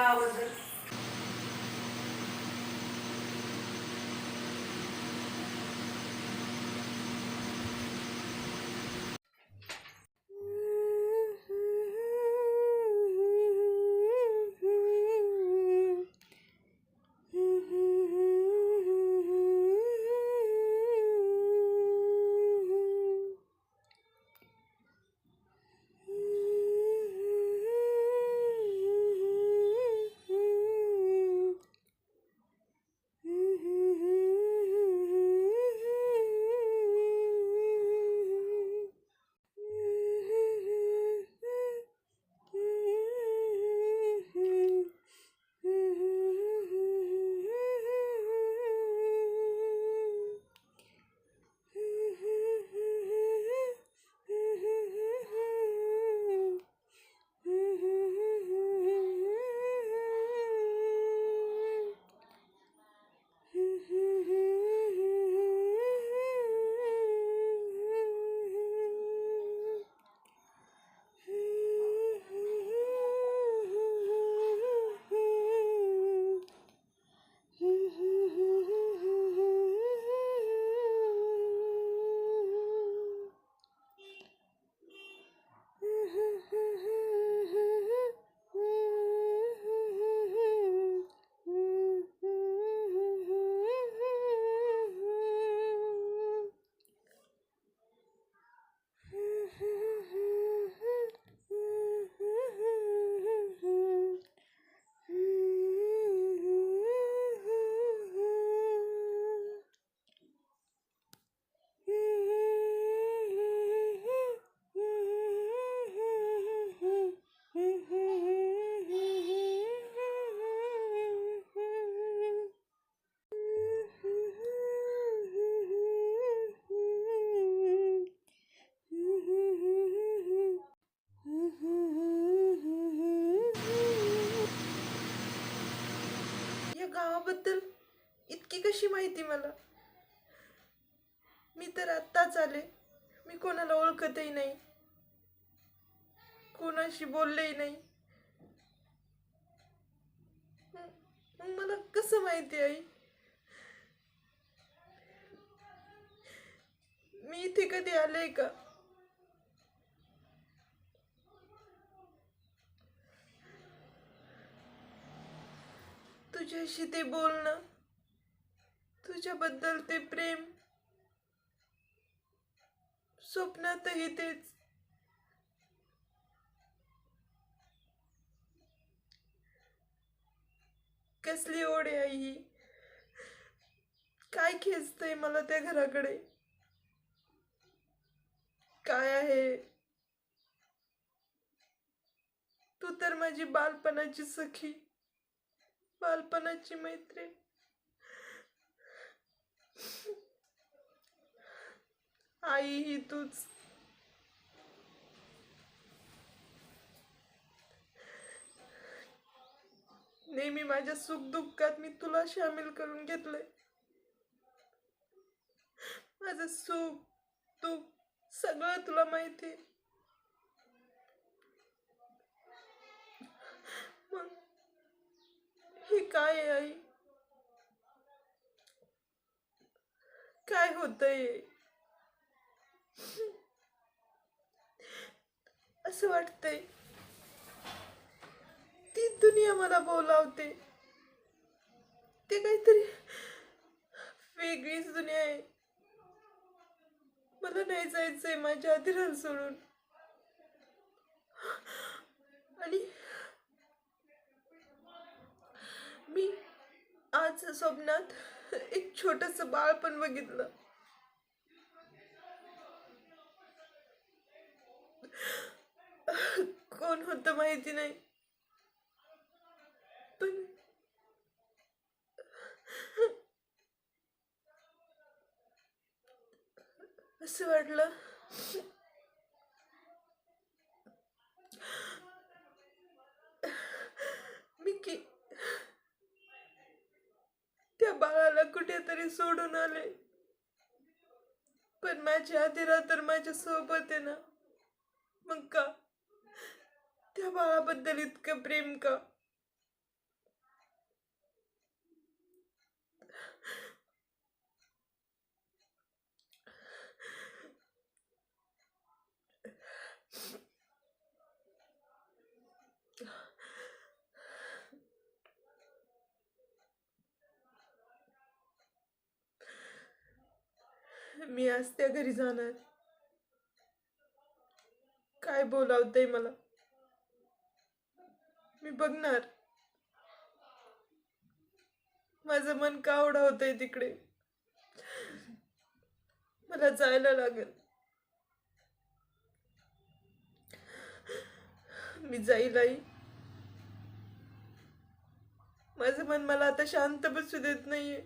आवाज आहे. या गावाबद्दल इतकी कशी माहिती मला? मी तर आत्ताच आले. मी कोणाला ओळखतही नाही, कोणाशी बोललेही नाही. मग मला कसं माहिती आई? मी इथे कधी आले का? तुझ्याशी ते बोलणं, तुझ्याबद्दल ते प्रेम, स्वप्नातही तेच. कसली ओढ आहे आई ही? काय खेचतंय मला त्या घराकडे? काय आहे? तू तर माझी बालपणाची सखी, बालपणाची मैत्रीण. आई ही तूच. नेहमी माझ्या सुखदुःखात मी तुला सामील करून घेतलंय. माझं सुख दुःख सगळं तुला माहिती आहे. मग हे काय आहे आई? काय होतंय? असं वाटतंय ती दुनिया मला बोलावते. ते काहीतरी वेगळीच दुनिया आहे. मला नाही जायचंय माझ्या आदिराला सोडून. आणि मी आज स्वप्नात एक छोटस बाळ पण बघितलं. कोण होतं माहिती नाही, पण असं वाटलं मी की त्या बाळाला कुठेतरी सोडून आले. पण माझी आदिरा तर माझ्या सोबत आहे ना. मग का त्या बाळाबद्दल इतकं प्रेम का? मी आज त्या घरी जाणार. काय बोलावतंय मला मी बघणार. माझं मन का ओढावतंय तिकडे. मला जायला लागेल. मी जाईल आई. माझं मन मला आता शांत बसू देत नाहीये.